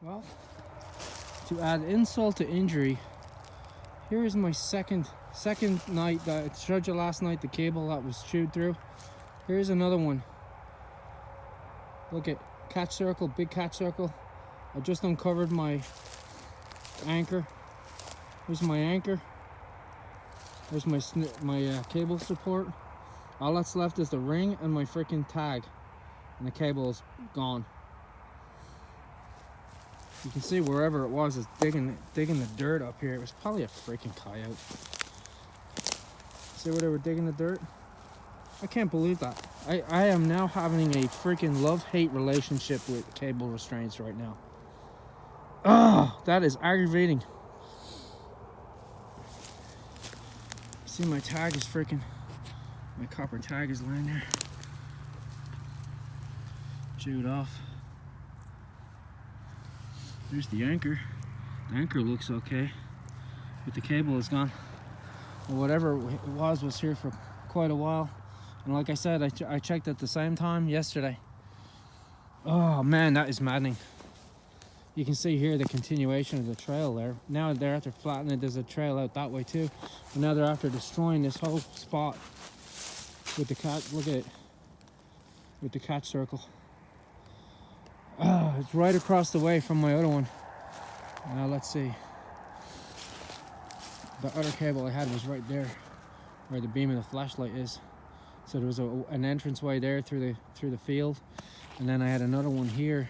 Well, to add insult to injury, here is my second night that I showed you last night, the cable that was chewed through. Here's another one. Look at catch circle, big catch circle. I just uncovered my anchor. Here's my anchor. There's my cable support. All that's left is the ring and my freaking tag, and the cable is gone. You can see wherever it was is digging the dirt up here. It was probably a freaking coyote. See where they were digging the dirt? I can't believe that. I am now having a freaking love-hate relationship with cable restraints right now. Oh, that is aggravating. See, my tag is freaking, my copper tag is laying there, chewed off. There's the anchor. The anchor looks okay, but the cable is gone. Well, whatever it was here for quite a while. And like I said, I checked at the same time yesterday. Oh man, that is maddening. You can see here the continuation of the trail there. Now they're after flattening it, there's a trail out that way too. And now they're after destroying this whole spot with the catch, look at it, with the catch circle. Oh, it's right across the way from my other one. Now let's see. The other cable I had was right there, where the beam of the flashlight is. So there was an entranceway there through the field, and then I had another one here.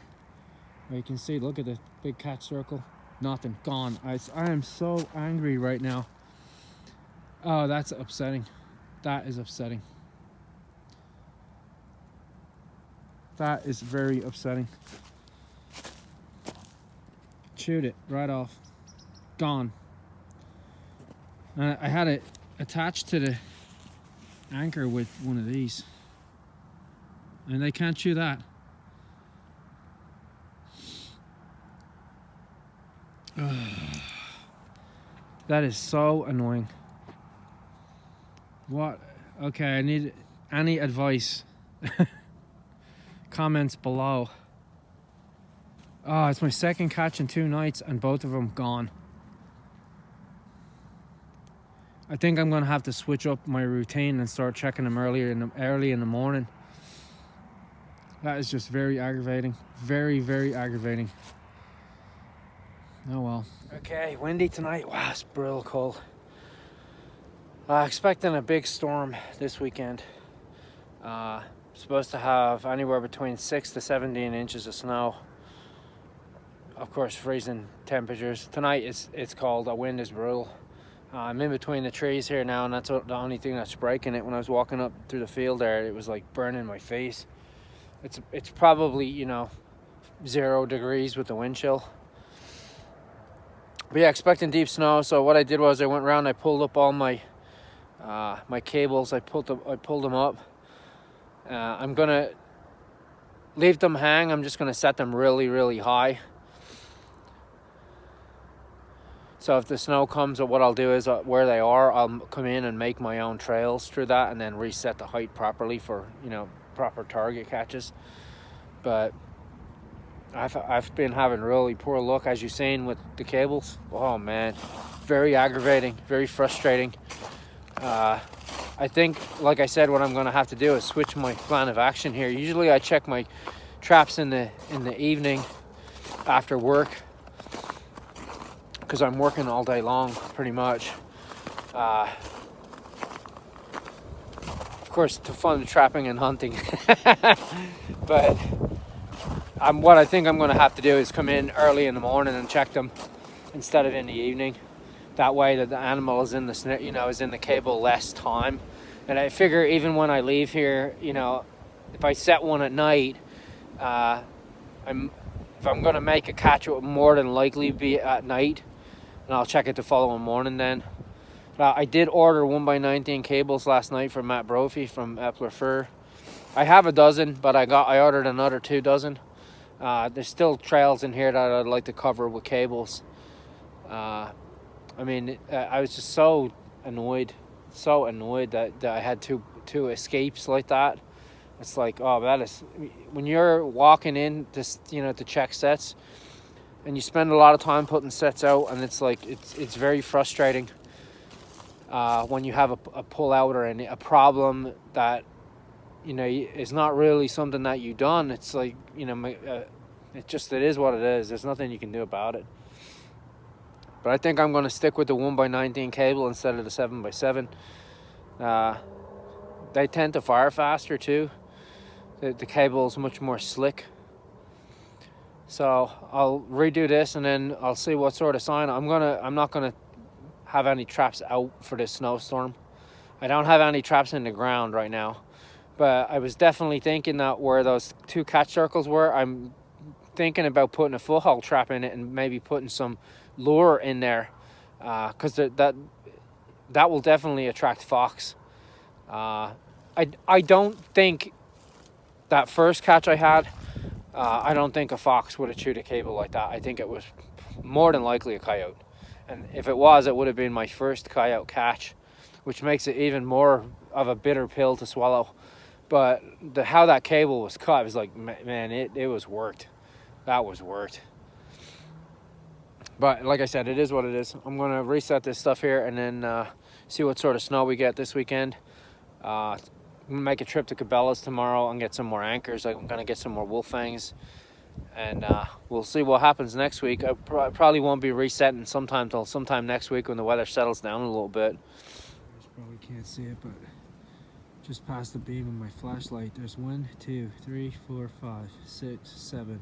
Where you can see, look at the big catch circle. Nothing, gone. I am so angry right now. Oh, that's upsetting. That is upsetting. That is very upsetting. Chewed it right off. Gone. I had it attached to the anchor with one of these. And they can't chew that. That is so annoying. What? Okay, I need any advice. Comments below. Oh, it's my second catch in 2 nights and both of them gone. I think I'm gonna have to switch up my routine and start checking them early in the morning. That is just very aggravating. Very, very aggravating. Oh well. Okay, windy tonight. Wow, it's brutal cold. Expecting a big storm this weekend. Supposed to have anywhere between 6 to 17 inches of snow. Of course, freezing temperatures. Tonight it's cold. The wind is brutal. I'm in between the trees here now, and that's the only thing that's breaking it. When I was walking up through the field there, it was like burning my face. It's probably 0 degrees with the wind chill. But yeah, expecting deep snow. So what I did was I went around, I pulled up all my my cables. I pulled them up. I'm gonna leave them hang. I'm just gonna set them really, really high. So if the snow comes, what I'll do is where they are, I'll come in and make my own trails through that, and then reset the height properly for proper target catches. But I've been having really poor luck, as you've seen, with the cables. Oh man, very aggravating, very frustrating. I think, like I said, what I'm going to have to do is switch my plan of action here. Usually I check my traps in the evening after work, because I'm working all day long pretty much. Of course, to fund trapping and hunting. But what I think I'm going to have to do is come in early in the morning and check them instead of in the evening. That way that the animal is in the is in the cable less time. And I figure even when I leave here, if I set one at night, if I'm going to make a catch, it will more than likely be at night, and I'll check it the following morning then. I did order 1x19 cables last night from Matt Brophy from Epler Fur. I have a dozen, but I ordered another 2 dozen. There's still trails in here that I'd like to cover with cables. I was just so annoyed that I had two escapes like that. It's like, oh, that is, when you're walking in to check sets, and you spend a lot of time putting sets out, and it's like it's very frustrating when you have a pull out or a problem that, you know, it's not really something that you done. It's like, you know, it is what it is. There's nothing you can do about it. But I think I'm going to stick with the 1x19 cable instead of the 7x7. They tend to fire faster too. The cable is much more slick. So I'll redo this, and then I'll see what sort of sign. I'm not gonna have any traps out for this snowstorm. I don't have any traps in the ground right now, but I was definitely thinking that where those 2 catch circles were, I'm thinking about putting a full haul trap in it and maybe putting some lure in there, because that will definitely attract fox. I don't think that first catch I had, I don't think a fox would have chewed a cable like that. I think it was more than likely a coyote. And if it was, it would have been my first coyote catch, which makes it even more of a bitter pill to swallow. But how that cable was cut, it was like, man, it was worked. That was worked. But like I said, it is what it is. I'm going to reset this stuff here and then see what sort of snow we get this weekend. I'm going to make a trip to Cabela's tomorrow and get some more anchors. I'm going to get some more wolf fangs. And we'll see what happens next week. I probably won't be resetting till sometime next week when the weather settles down a little bit. You probably can't see it, but just past the beam of my flashlight, there's 1, 2, 3, 4, 5, 6, 7,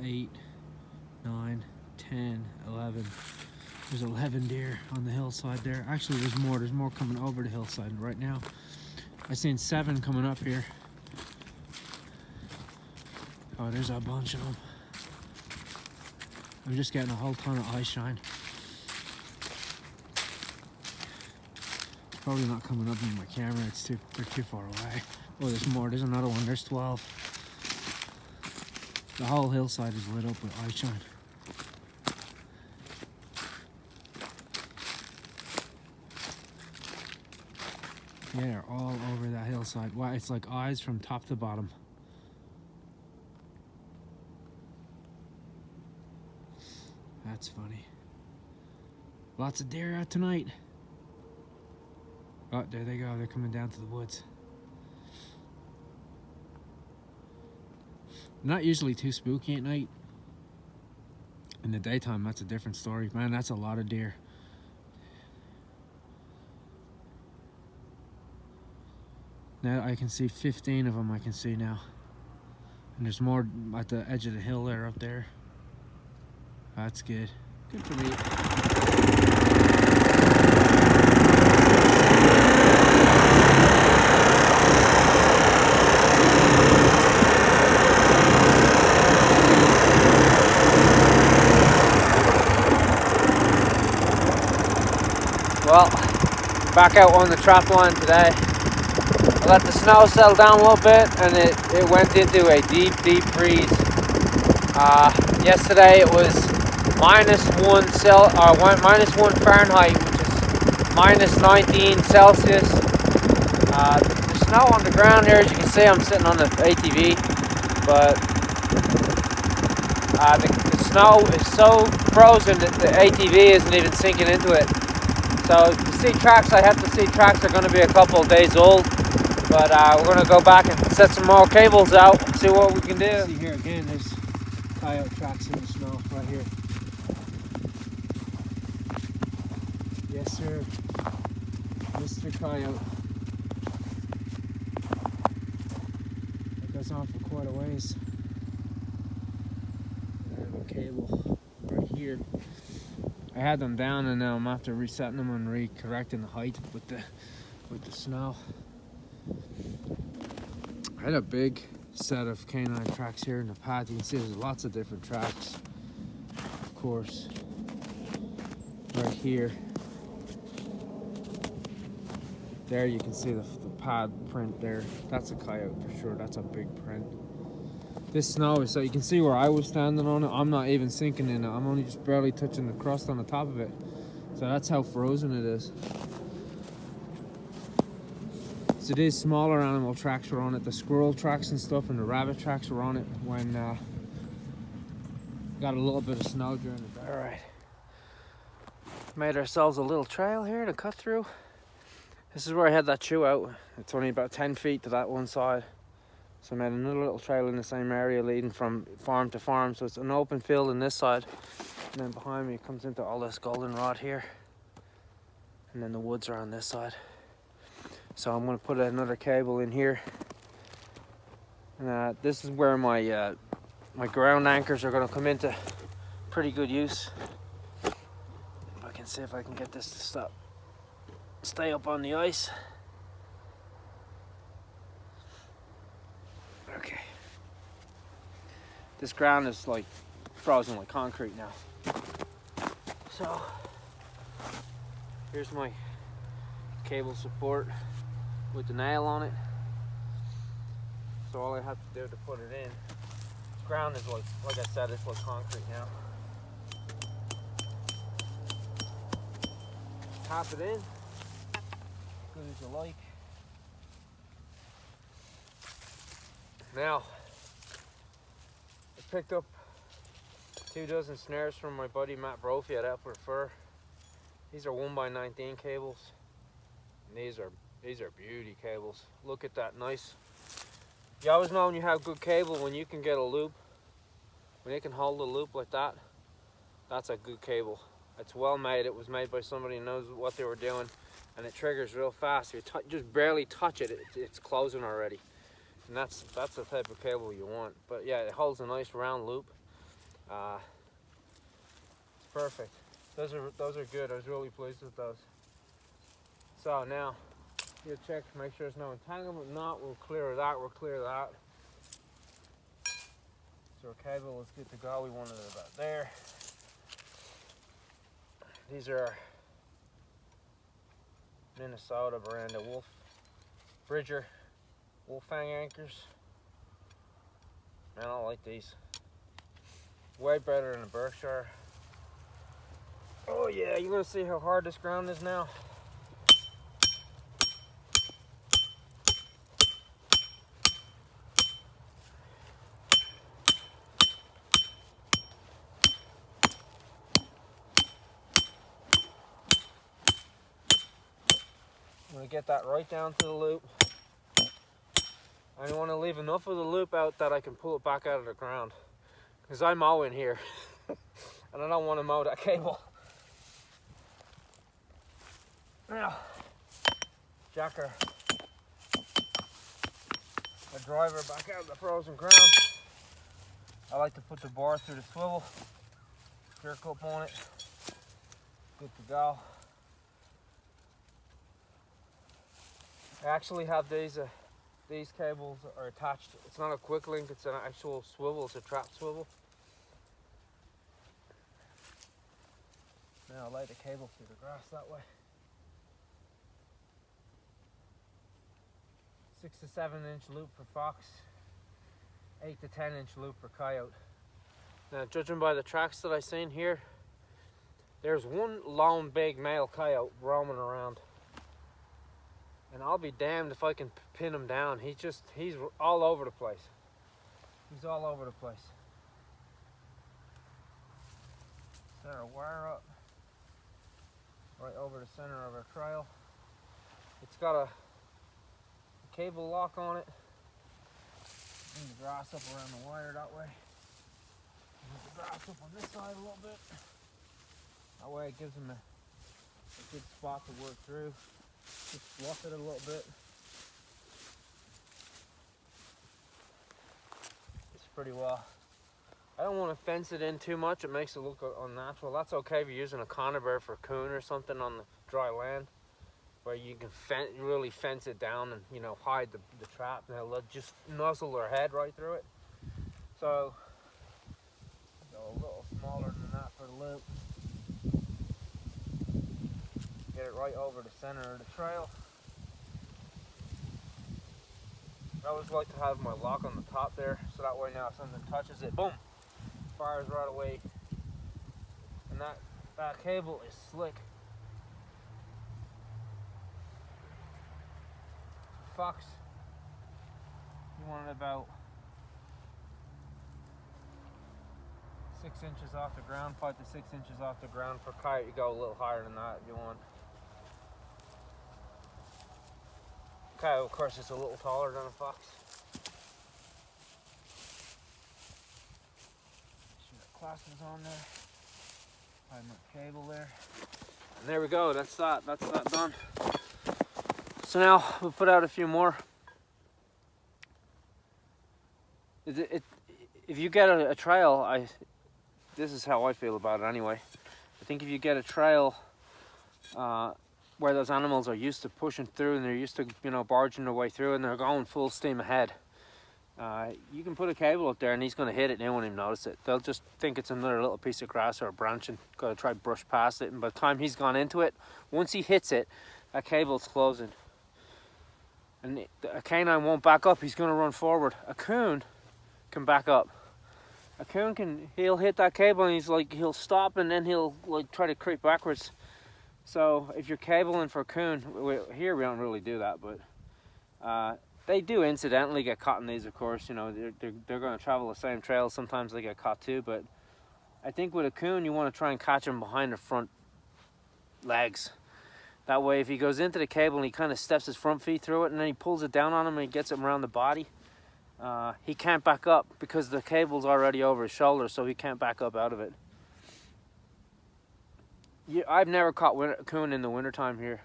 8, 9, 10, 11. There's 11 deer on the hillside there. Actually, there's more coming over the hillside right now. I seen 7 coming up here. Oh, there's a bunch of them. I'm just getting a whole ton of eye shine. It's probably not coming up in my camera. They're too far away. Oh, there's more. There's another one. There's 12. The whole hillside is lit up with eye shine. Yeah, they're all over that hillside. Wow, it's like eyes from top to bottom. That's funny. Lots of deer out tonight. Oh, there they go. They're coming down to the woods. Not usually too spooky at night. In the daytime, that's a different story. Man, that's a lot of deer. Now I can see 15 of them. I can see now. And there's more at the edge of the hill there, up there. That's good. Good for me. Well, back out on the trap line today. I let the snow settle down a little bit, and it went into a deep freeze. Yesterday it was -1 Fahrenheit, which is -19 Celsius. The snow on the ground here, as you can see, I'm sitting on the ATV, but the snow is so frozen that the ATV isn't even sinking into it. So to see tracks, I have to see tracks are going to be a couple of days old, but we're going to go back and set some more cables out and see what we can do. See here again, there's coyote tracks in the snow right here. Yes, sir. Mr. Coyote. That goes on for quite a ways. I have a cable right here. I had them down, and now I'm after resetting them and recorrecting the height with the snow. I had a big set of canine tracks here in the pad. You can see there's lots of different tracks. Of course, right here. There you can see the pad print there. That's a coyote for sure. That's a big print. This snow is so you can see where I was standing on it. I'm not even sinking in it. I'm only just barely touching the crust on the top of it. So that's how frozen it is. So these smaller animal tracks were on it. The squirrel tracks and stuff and the rabbit tracks were on it when got a little bit of snow during the day. All right. Made ourselves a little trail here to cut through. This is where I had that shoutout. It's only about 10 feet to that one side. So I made another little trail in the same area leading from farm to farm. So it's an open field on this side. And then behind me it comes into all this goldenrod here. And then the woods are on this side. So I'm gonna put another cable in here. And this is where my my ground anchors are gonna come into pretty good use. If I can see if I can get this to stay up on the ice. Okay. This ground is like frozen like concrete now. So here's my cable support with the nail on it. So all I have to do to put it in, the ground is like I said, it's like concrete now. Tap it in, good as you like. Now, I picked up 2 dozen snares from my buddy Matt Brophy at Upward Fur. These are 1x19 cables. And these are beauty cables. Look at that, nice. You always know when you have good cable when you can get a loop. When it can hold a loop like that, that's a good cable. It's well made. It was made by somebody who knows what they were doing, and it triggers real fast. If you just barely touch it, it's closing already. And that's the type of cable you want. But yeah, it holds a nice round loop. It's perfect. Those are good. I was really pleased with those. So now you'll check, make sure there's no entanglement. If not, we'll clear that. We'll clear that. So our cable is good to go. We wanted it about there. These are Minnesota Miranda Bridger Wolfang anchors. Man, I like these. Way better than a Berkshire. Oh yeah, you're gonna see how hard this ground is now. I'm gonna get that right down to the loop. I want to leave enough of the loop out that I can pull it back out of the ground. Because I mow in here. And I don't want to mow that cable. Now, jacker the driver back out of the frozen ground. I like to put the bar through the swivel, jerk up on it, good to go. I actually have these cables are attached. It's not a quick link, it's an actual swivel, it's a trap swivel. Now I'll lay the cable through the grass that way. 6 to 7 inch loop for fox, 8 to 10 inch loop for coyote. Now judging by the tracks that I seen here, there's one lone big male coyote roaming around. And I'll be damned if I can pin him down. He's all over the place. He's all over the place. Set our wire up right over the center of our trail. It's got a cable lock on it. Move the grass up around the wire that way. Move the grass up on this side a little bit. That way it gives him a good spot to work through. Just fluff it a little bit. It's pretty well. I don't want to fence it in too much. It makes it look unnatural. That's okay if you're using a conibear for coon or something on the dry land, where you can really fence it down and, you know, hide the trap, and they'll just nuzzle their head right through it. So go a little smaller than that for the loop. Get it right over the center of the trail. I always like to have my lock on the top there, so that way now if something touches it, boom, fires right away. And that cable is slick. Fox, you want it about 6 inches off the ground, 5 to 6 inches off the ground. For kite, you go a little higher than that if you want. Okay, of course, it's a little taller than a fox. Glasses on there. I have my cable there. And there we go. That's that. That's that done. So now we'll put out a few more. If you get a trail, this is how I feel about it anyway. I think if you get a trail where those animals are used to pushing through and they're used to, you know, barging their way through and they're going full steam ahead, you can put a cable up there and he's going to hit it and they won't even notice it. They'll just think it's another little piece of grass or a branch and got to try brush past it. And by the time he's gone into it, once he hits it, that cable's closing. And a canine won't back up, he's going to run forward. A coon can back up. A coon he'll hit that cable and he'll stop and then he'll like try to creep backwards. So if you're cabling for a coon, here we don't really do that, but they do incidentally get caught in these, of course. You know, they're going to travel the same trail. Sometimes they get caught too, but I think with a coon, you want to try and catch him behind the front legs. That way, if he goes into the cable and he kind of steps his front feet through it and then he pulls it down on him and he gets him around the body, he can't back up because the cable's already over his shoulder, so he can't back up out of it. I've never caught a coon in the wintertime here.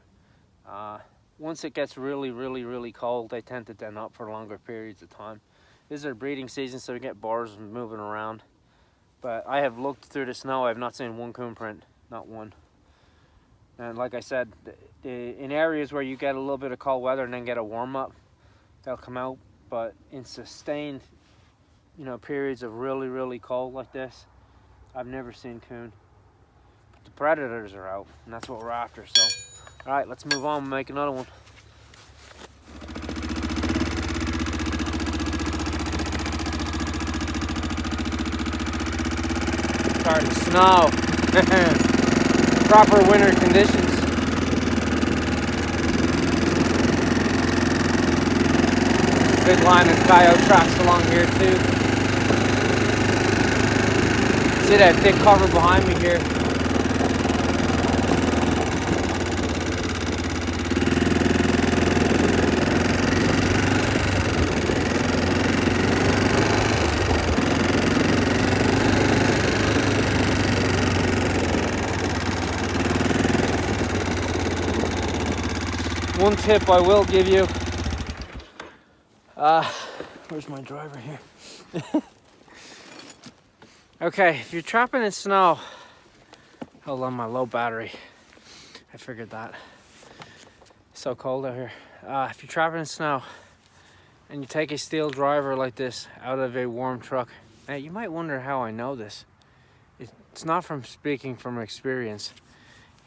Once it gets really, really, really cold, they tend to den up for longer periods of time. This is their breeding season, so we get bars moving around. But I have looked through the snow, I have not seen one coon print, not one. And like I said, in areas where you get a little bit of cold weather and then get a warm up, they'll come out. But in sustained, you know, periods of really, really cold like this, I've never seen coon. But the predators are out, and that's what we're after. So, all right, let's move on and make another one. Starting to snow. Proper winter conditions. Big line of coyote tracks along here too. See that thick cover behind me here? One tip I will give you. Where's my driver here? Okay, if you're trapping in snow, hold on, my low battery. I figured that. It's so cold out here. If you're trapping in snow and you take a steel driver like this out of a warm truck, now you might wonder how I know this. It's not from speaking from experience.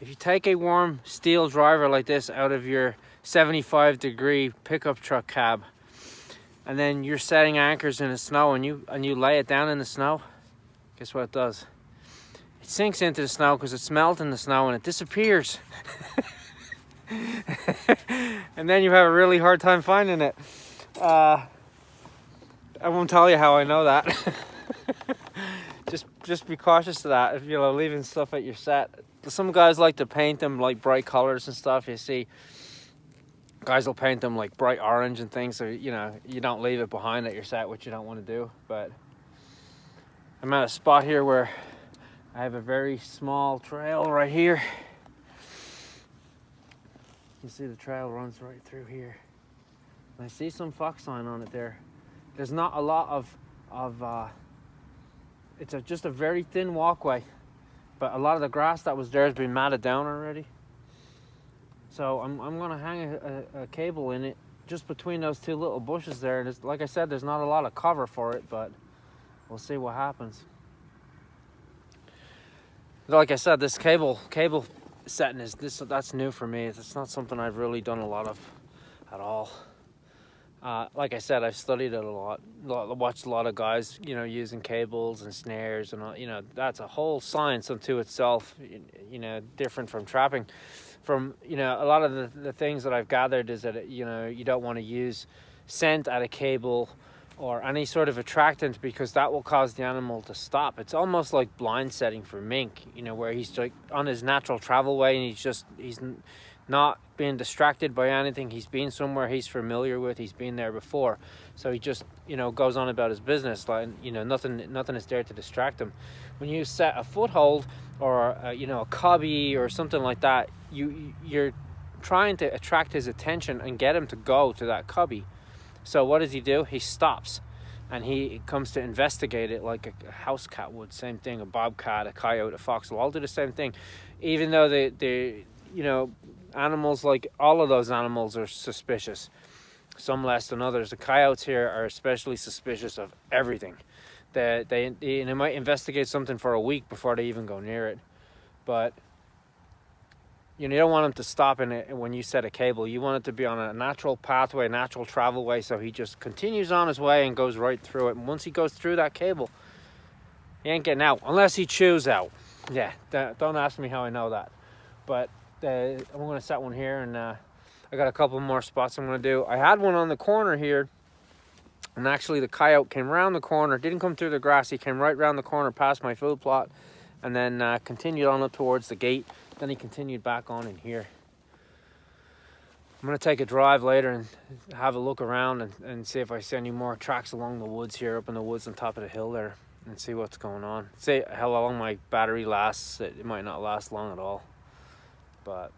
If you take a warm steel driver like this out of your 75-degree pickup truck cab, and then you're setting anchors in the snow and you lay it down in the snow, guess what it does? It sinks into the snow because it's melting the snow and it disappears. And then you have a really hard time finding it. I won't tell you how I know that. Just be cautious of that if you're leaving stuff at your set. Some guys like to paint them like bright colors and stuff. You see guys will paint them like bright orange and things, so you know you don't leave it behind at your set, which you don't want to do. But I'm at a spot here where I have a very small trail right here. You see the trail runs right through here. And I see some fox sign on it there. There's not a lot of it's just a very thin walkway, but a lot of the grass that was there has been matted down already. So I'm gonna hang a cable in it just between those two little bushes there. And like I said, there's not a lot of cover for it, but we'll see what happens. Like I said, this cable setting that's new for me. It's not something I've really done a lot of at all. Like I said, I've studied it a lot, watched a lot of guys, you know, using cables and snares and all, you know, that's a whole science unto itself, you know, different from trapping. From, you know, a lot of the things that I've gathered is that, you know, you don't want to use scent at a cable or any sort of attractant, because that will cause the animal to stop. It's almost like blind setting for mink, where he's like on his natural travel way, and he's not being distracted by anything. He's been somewhere he's familiar with. He's been there before, so he just goes on about his business. Like nothing is there to distract him. When you set a foothold or a cubby or something like that, you're trying to attract his attention and get him to go to that cubby. So what does he do? He stops, and he comes to investigate it like a house cat would. Same thing, a bobcat, a coyote, a fox will all do the same thing. Even though they animals, like all of those animals, are suspicious, some less than others. The coyotes here are especially suspicious of everything. They might investigate something for a week before they even go near it. But you don't want him to stop in it when you set a cable. You want it to be on a natural pathway, natural travel way, so he just continues on his way and goes right through it. And once he goes through that cable, he ain't getting out unless he chews out. Yeah, don't ask me how I know that. But I'm going to set one here, and I got a couple more spots I'm going to do. I had one on the corner here, and actually the coyote came around the corner, didn't come through the grass. He came right around the corner past my food plot, and then continued on up towards the gate. Then he continued back on in here. I'm going to take a drive later and have a look around and see if I see any more tracks along the woods here, up in the woods on top of the hill there, and see what's going on. See how long my battery lasts. It might not last long at all, but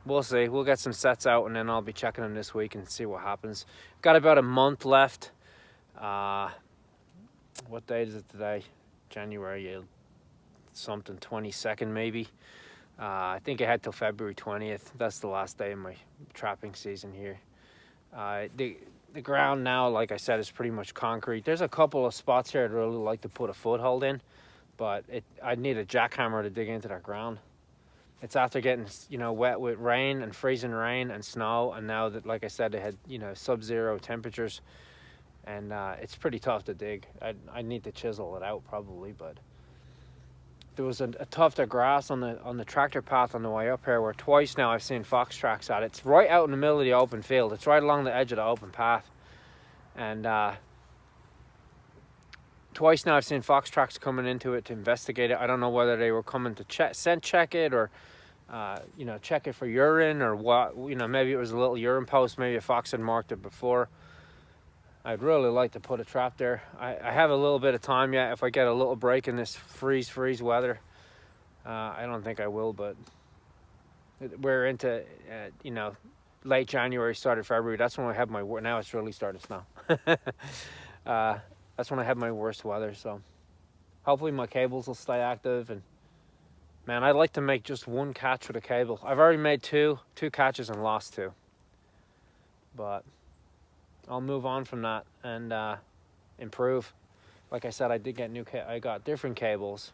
we'll see. We'll get some sets out, and then I'll be checking them this week and see what happens. Got about a month left. What date is it today? January something, 22nd maybe. I think I had till February 20th. That's the last day of my trapping season here. The ground now, like I said, is pretty much concrete. There's a couple of spots here I'd really like to put a foothold in, but I'd need a jackhammer to dig into that ground. It's after getting wet with rain and freezing rain and snow, and now that, like I said, they had sub-zero temperatures, and it's pretty tough to dig. I need to chisel it out probably, but there was a tuft of grass on the tractor path on the way up here where twice now I've seen fox tracks at it. It's right out in the middle of the open field. It's right along the edge of the open path, and twice now I've seen fox tracks coming into it to investigate it. I don't know whether they were coming to scent check it, or check it for urine, or what. Maybe it was a little urine post. Maybe a fox had marked it before. I'd really like to put a trap there. I have a little bit of time yet. If I get a little break in this freeze weather, I don't think I will, but we're into late January, start of February. That's when I have my now it's really starting to snow. That's when I have my worst weather, so hopefully my cables will stay active. And man, I'd like to make just one catch with a cable. I've already made two catches and lost two, but I'll move on from that and improve. Like I said, I did get I got different cables.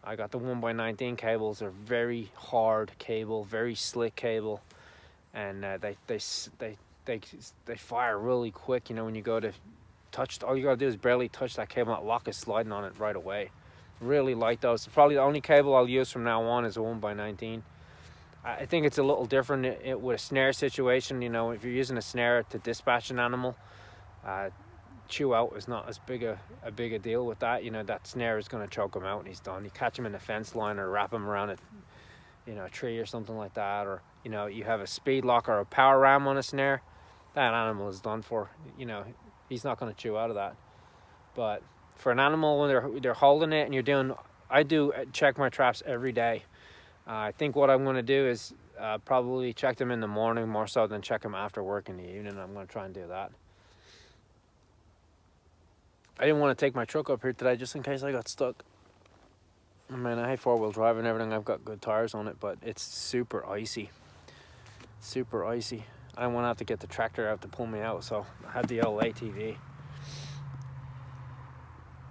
I got the 1x19 cables. They're very hard cable, very slick cable, and they fire really quick. When you go to touch, all you gotta do is barely touch that cable, and that lock is sliding on it right away. Really like those. Probably the only cable I'll use from now on is a 1x19. I think it's a little different with a snare situation. If you're using a snare to dispatch an animal, chew out is not as big a deal with that. That snare is going to choke him out and he's done. You catch him in a fence line or wrap him around a tree or something like that, or you have a speed lock or a power ram on a snare, that animal is done for. He's not going to chew out of that. But for an animal, when they're holding it and I do check my traps every day. I think what I'm going to do is probably check them in the morning more so than check them after work in the evening. I'm going to try and do that. I didn't want to take my truck up here today just in case I got stuck. I mean, I hate four-wheel drive and everything. I've got good tires on it, but it's super icy. Super icy. I don't want to have to get the tractor out to pull me out, so I had the old ATV.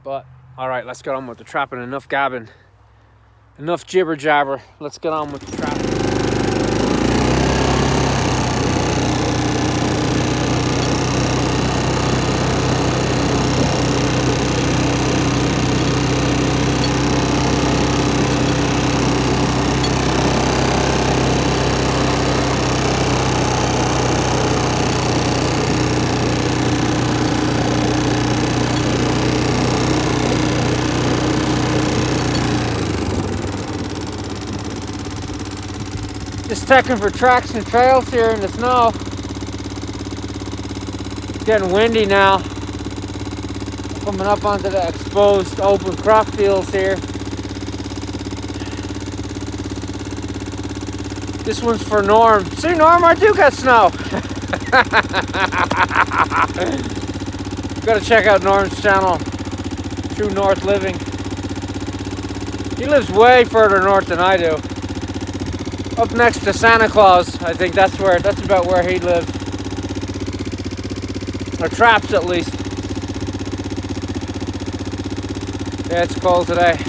But, alright, let's get on with the trapping. Enough gabbing. Enough jibber jabber. Let's get on with the trapping. Just checking for tracks and trails here in the snow. It's getting windy now. Coming up onto the exposed open crop fields here. This one's for Norm. See, Norm, I do got snow. Gotta check out Norm's channel, True North Living. He lives way further north than I do. Up next to Santa Claus, I think that's about where he lives. Or traps, at least. Yeah, it's cold today.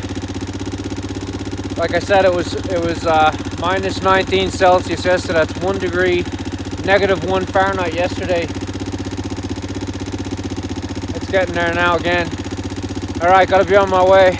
Like I said, it was minus 19 Celsius yesterday. That's 1 degree, -1 Fahrenheit yesterday. It's getting there now again. All right, gotta be on my way.